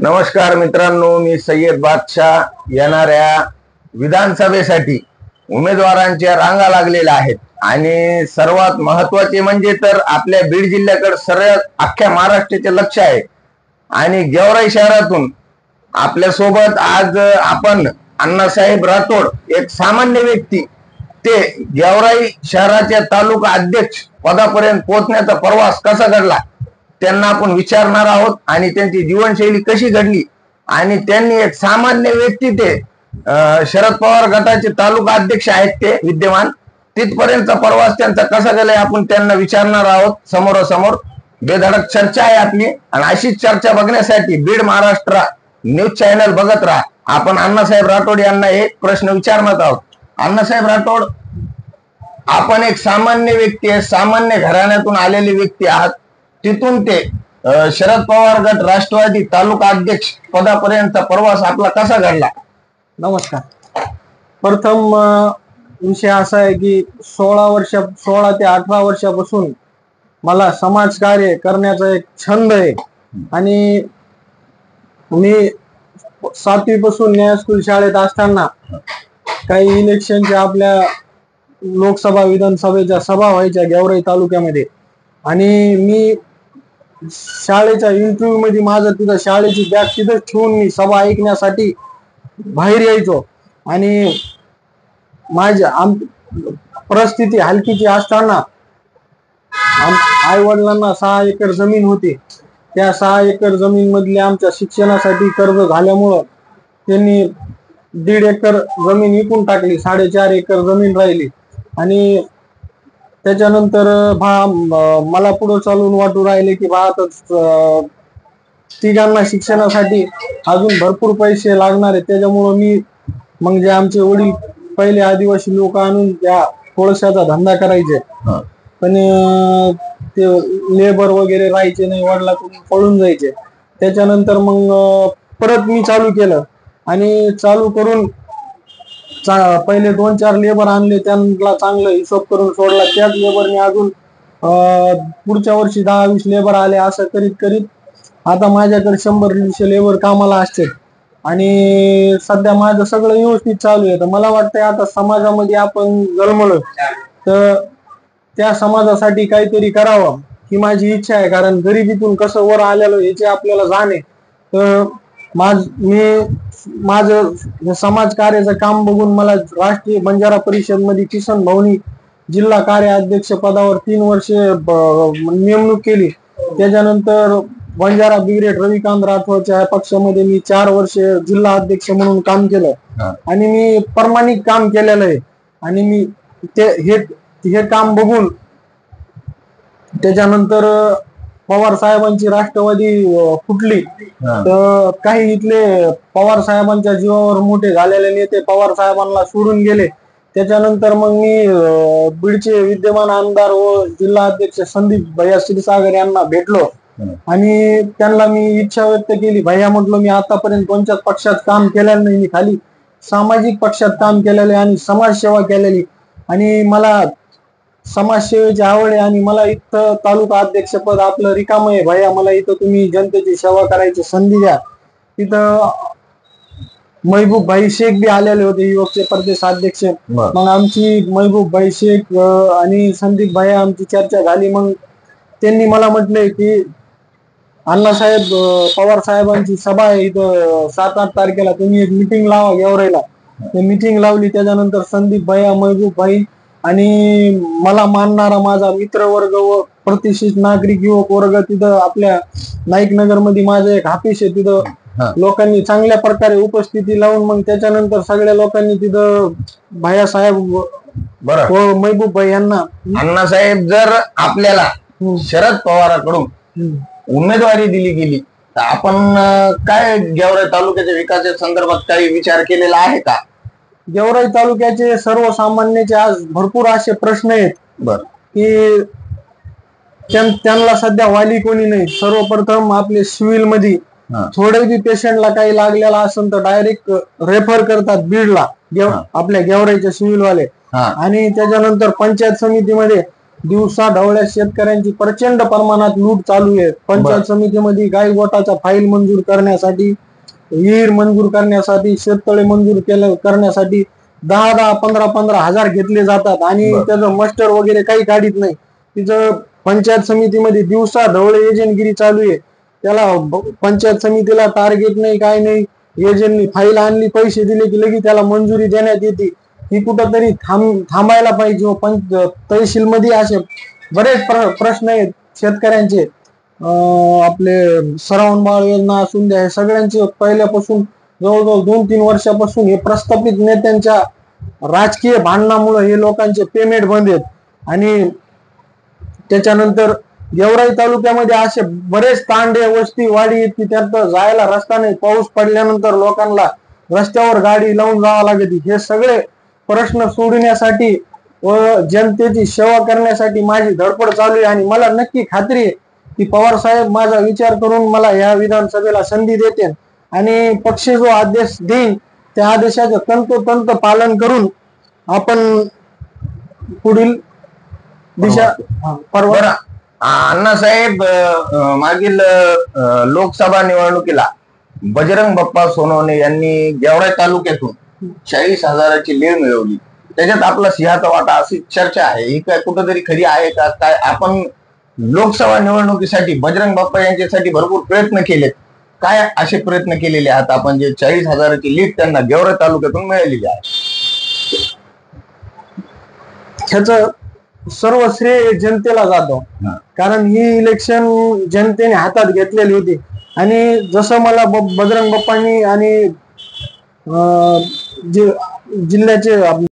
नमस्कार मित्रांनो, मी सय्यद बादशाह। येणाऱ्या विधानसभेसाठी उमेदवारांच्या रांगा लागलेल्या आहेत आणि सर्वात महत्वाचे म्हणजे तर आपल्या बीड जिल्ह्याकडे सर्व अख्ख्या महाराष्ट्राचे लक्ष आहे आणि गेवराई शहरातून आपल्या सोबत आज आपण अण्णासाहेब राठोड, एक सामान्य व्यक्ती ते गेवराई शहराच्या तालुका अध्यक्ष पदापर्यंत पोहोचण्याचा प्रवास कसा घडला त्यांना आपण विचारणार आहोत आणि त्यांची जीवनशैली कशी घडली आणि त्यांनी एक सामान्य व्यक्ती ते शरद पवार गटाचे तालुका अध्यक्ष आहेत ते विद्यमान, तिथपर्यंतचा प्रवास त्यांचा कसा गेलाय आपण त्यांना विचारणार आहोत। समोरासमोर बेधडक चर्चा आहे आपली आणि अशीच चर्चा बघण्यासाठी बीड महाराष्ट्र न्यूज चॅनल बघत राहा। आपण अण्णासाहेब राठोड यांना एक प्रश्न विचारणार आहोत। अण्णासाहेब राठोड, आपण एक सामान्य व्यक्ती आहे, सामान्य घराण्यातून आलेले व्यक्ती आहात, तिथून ते शरद पवार गट राष्ट्रवादी तालुका अध्यक्ष पदापर्यंतचा प्रवास आपला कसा घडला? नमस्कार। प्रथम विषय असा आहे की 16 ते 18 वर्षापासून मला समाजकार्य करण्याचा एक छंद आहे आणि मी 7वी पासून न्याय स्कूल शाळेत असताना काही इलेक्शनच्या आपल्या लोकसभा विधानसभेच्या सभा व्हायच्या गेवराई तालुक्यामध्ये आणि मी शाळेच्या इंटरव्ह्यू मध्ये माझं तिथं शाळेची बॅग तिथंच ठेवून मी सभा ऐकण्यासाठी बाहेर यायचो आणि माझ्या परिस्थिती हलकीची असताना आई वडिलांना 6 एकर जमीन होती। त्या 6 एकर जमीन मधल्या आमच्या शिक्षणासाठी कर्ज झाल्यामुळं त्यांनी 1.5 एकर जमीन विकून टाकली, 4.5 एकर जमीन राहिली आणि त्याच्यानंतर मला पुढे चालून वाटू राहिले की आता तिघांना शिक्षणासाठी अजून भरपूर पैसे लागणार आहेत। त्याच्यामुळे मी मग जे आमचे वडील पहिले आदिवासी लोक आणून त्या कोळशाचा धंदा करायचे, पण ते लेबर वगैरे राहायचे नाही, वडिलांकडून पळून जायचे। त्याच्यानंतर मग परत मी चालू केलं आणि चालू करून पहिले 2-4 लेबर आणले, त्यांना चांगलं हिशोब करून सोडला। त्याच लेबरने अजून पुढच्या वर्षी 10-20 लेबर आले। असं करीत करीत आता माझ्याकडे 100-150 लेबर कामाला असते आणि सध्या माझं सगळं व्यवस्थित चालू आहे। तर मला वाटतंय आता समाजामध्ये आपण जन्मलो तर त्या समाजासाठी काहीतरी करावं ही माझी इच्छा आहे, कारण गरिबीतून कसं वर आलेलो याची आपल्याला जाण आहे। तर माझं समाज कार्याचं काम बघून मला राष्ट्रीय बंजारा परिषद मध्ये किसन भाऊनी जिल्हा कार्य अध्यक्ष पदावर 3 वर्षे नेमणूक केली। त्याच्यानंतर बंजारा ब्रिगेड रविकांत राठोडच्या पक्षामध्ये मी 4 वर्षे जिल्हा अध्यक्ष म्हणून काम केलं आणि मी प्रामाणिक काम केलेलं आहे आणि मी हे काम बघून त्याच्यानंतर पवार साहेबांची राष्ट्रवादी फुटली। तर काही इथले पवार साहेबांच्या जीवावर मोठे झालेले नेते पवार साहेबांना सोडून गेले। त्याच्यानंतर मग मी बीडचे विद्यमान आमदार व जिल्हा अध्यक्ष संदीप भैया क्षीरसागर यांना भेटलो आणि त्यांना मी इच्छा व्यक्त केली। भैया म्हटलो, मी आतापर्यंत कोणत्याच पक्षात काम केलेलं नाही, मी खाली सामाजिक पक्षात काम केलेले आणि समाजसेवा केलेली आणि मला समाजसेवेची आवड आहे आणि मला इथं तालुका अध्यक्ष पद आपलं रिकाम आहे। भैया, मला इथं तुम्ही जनतेची सेवा करायची संधी द्या। तिथं महबूब भाई शेख बी आलेले होते, युवकचे प्रदेश अध्यक्ष। मग आमची महबूब भाई शेख आणि संदीप भैया आमची चर्चा झाली। मग त्यांनी मला म्हटले की अण्णासाहेब पवार साहेबांची सभा आहे इथं 7-8 तारखेला, तुम्ही एक मिटिंग लावा गेवराईला। ते मिटिंग लावली। त्याच्यानंतर संदीप भैया, महबूब भाई आणि मला मानणारा माझा मित्र वर्ग व प्रतिष्ठित नागरिक युवक वर्ग तिथं आपल्या नाईक नगर मध्ये माझं एक ऑफिस आहे, तिथं लोकांनी चांगल्या प्रकारे उपस्थिती लावून मग त्याच्यानंतर सगळ्या लोकांनी तिथं भैया साहेब व महबूब भाई यांना, अण्णासाहेब, जर आपल्याला शरद पवारांकडून उमेदवारी दिली गेली तर आपण काय गेवराई तालुक्याच्या विकासाच्या संदर्भात काही विचार केलेला आहे का? गेवराई तालुक्याचे सर्वसामान्याचे आज भरपूर असे प्रश्न आहेत की त्यांना सध्या वाली कोणी नाही। सर्वप्रथम आपले सिव्हिल मध्ये थोडे बी पेशंटला काही लागलेला असेल तर डायरेक्ट रेफर करतात बीडला, आपल्या गेवराईच्या सिव्हिल वाले। आणि त्याच्यानंतर पंचायत समितीमध्ये दिवसा ढवळ्या शेतकऱ्यांची प्रचंड प्रमाणात लूट चालू आहे. पंचायत समितीमध्ये गाई गोटाचा फाईल मंजूर करण्यासाठी, विहीर मंजूर करण्यासाठी, शेततळे मंजूर करण्यासाठी 10-10, 15-15 हजार घेतले जातात आणि त्याचं मास्टर वगैरे काही काढीत नाही. तिचं पंचायत समितीमध्ये दिवसा ढवळे एजंटगिरी चालू आहे. त्याला पंचायत समितीला टार्गेट नाही, काय नाही. एजंटनी फाईल आणली, पैसे दिले की लगेच त्याला मंजुरी देण्यात येते. ही कुठंतरी थांबायला पाहिजे. तहसील मध्ये असे बरेच प्रश्न आहेत शेतकऱ्यांचे. आपले श्रावणबाळ योजना असून द्या, हे सगळ्यांचे पहिल्यापासून जवळजवळ 2-3 वर्षापासून हे प्रस्थापित नेत्यांच्या राजकीय भांडणामुळे हे लोकांचे पेमेंट बंद आहेत. आणि त्याच्यानंतर गेवराई तालुक्यामध्ये असे बरेच तांडे वस्ती वाडी आहेत की त्यात जायला रस्ता नाही. पाऊस पडल्यानंतर लोकांना रस्त्यावर गाडी लावून जावं लागते. हे सगळे प्रश्न सोडवण्यासाठी व जनतेची सेवा करण्यासाठी माझी धडपड चालू आहे. आणि मला नक्की खात्री आहे की पवार साहेब माझा विचार करून मला या विधानसभेला संधी देतील आणि पक्ष जो आदेश देईल त्या आदेशाचं तंतोतंत पालन करून आपण पुढील दिशा बरं अण्णासाहेब, मागील लोकसभा निवडणुकीला बजरंग बाप्पा सोनवणे यांनी गेवराई तालुक्यातून 40,000ची लीड मिळवली. त्याच्यात आपला सिंहाचा वाटा अशी चर्चा आहे. ही काय कुठंतरी खरी आहे का? काय आपण लोकसभा निवडणुकीसाठी बजरंग बाप्पा यांच्यासाठी भरपूर प्रयत्न केलेत, काय असे प्रयत्न केलेले आहेत आपण जे 40,000ची लीड त्यांना गेवराई तालुक्यातून मिळालेली आहे? ह्याच सर्व श्रेय जनतेला जातो. कारण ही इलेक्शन जनतेने हातात घेतलेली होती. आणि जसं मला बजरंग बाप्पांनी आणि जे जिल्ह्याचे